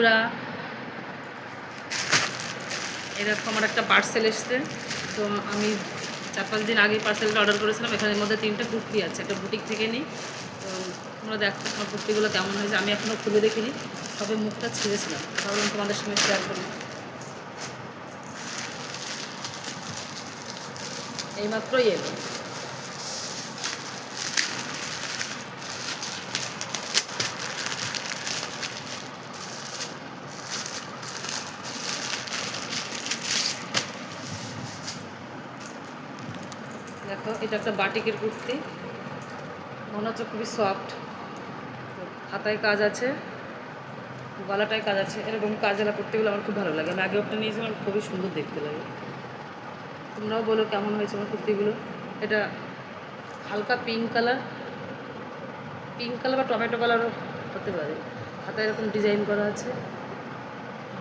বন্ধুরা, এরকম আমার একটা পার্সেল এসছে। তো আমি 4-5 দিন আগে পার্সেলটা অর্ডার করেছিলাম। এখানের মধ্যে 3টে কুর্তি আছে, একটা বুটিক থেকে নিই। তো তোমরা দেখো আমার কুর্তিগুলো কেমন হয়েছে। আমি এখনও খুলে দেখিনি, সবে মুখটা ছিঁড়েছিলাম, ভাবলাম তোমাদের সঙ্গে শেয়ার করি। এইমাত্রই এলো। দেখো, এটা একটা বাটিকের কুর্তি, মনে হচ্ছে খুবই সফট। হাতায় কাজ আছে, গলাটায় কাজ আছে। এরকম কাজওয়ালা কুর্তিগুলো আমার খুব ভালো লাগে। আমি আগে ওটা নিয়েছিলাম, আমার খুবই সুন্দর দেখতে লাগে। তোমরাও বলো কেমন হয়েছে আমার কুর্তিগুলো। এটা হালকা পিঙ্ক কালার বা টমেটো কালারও হতে পারে। হাতায় এরকম ডিজাইন করা আছে,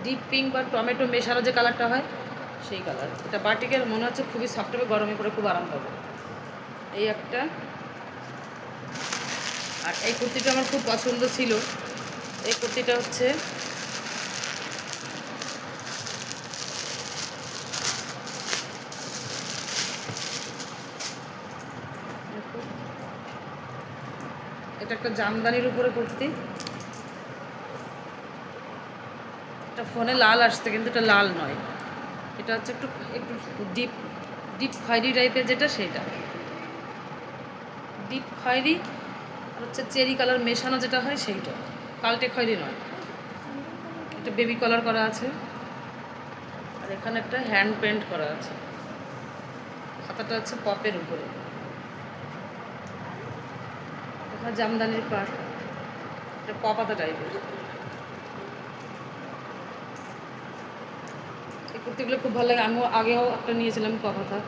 ডিপ পিঙ্ক বা টমেটো মেশানো যে কালারটা হয় সেই কালার। এটা বাটিকের, মনে হচ্ছে খুবই সফট হবে, গরমে পরে খুব আরাম পাবে। এই একটা। আর এই কুর্তিটা আমার খুব পছন্দ ছিল। এই কুর্তিটা হচ্ছে এটা একটা জামদানির উপরে কুর্তি। এটা ফোনে লাল আসছে, কিন্তু এটা লাল নয়। এটা হচ্ছে একটু একটু ডিপ খয়েরি টাইপের, যেটা সেটা ডিপ খয়েরি। আর হচ্ছে চেরি কালার মেশানো যেটা হয় সেইটা, কালটে খয়েরি নয়। এটা বেবি কালার করা আছে। আর এখানে একটা হ্যান্ড পেন্ট করা আছে। খাতাটা হচ্ছে পপের উপরে। এখানে জামদানির পাট, এটা পপাতা টাইপের। এই কুর্তিগুলো খুব ভালো লাগে। আমিও আগেও একটা নিয়েছিলাম পপাতা।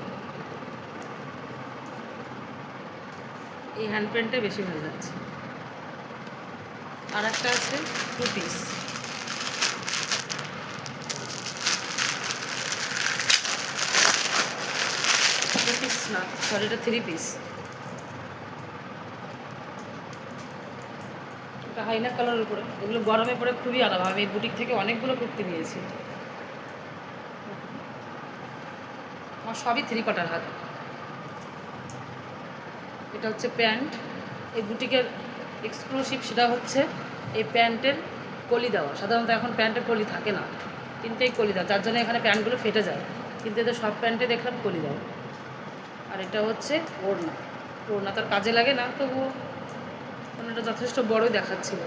এই হ্যান্ড পেন্টটা বেশি ভালো লাগছে। আর একটা আছে 2 পিস। না, সরি, এটা 3 পিস। এটা হাইনা কালারের উপরে। এগুলো গরমে পরে খুবই আরাম। আমি বুটিক থেকে অনেকগুলো কুর্তি নিয়েছি। আমার সবই 3 কোয়ার্টার হাত। এটা হচ্ছে প্যান্ট। এই বুটিকের এক্সক্লুসিভ সেটা হচ্ছে এই প্যান্টের কলি দেওয়া। সাধারণত এখন প্যান্টের কলি থাকে না, কিন্তু এই কলি দেওয়া, যার জন্য এখানে প্যান্টগুলো ফেটে যায়। কিন্তু এদের সব প্যান্টে দেখলাম কলি দেওয়া। আর এটা হচ্ছে ওড়না। ওড়না তার কাজে লাগে না, তবুও ওড়নাটা যথেষ্ট বড়ই দেখাচ্ছিল।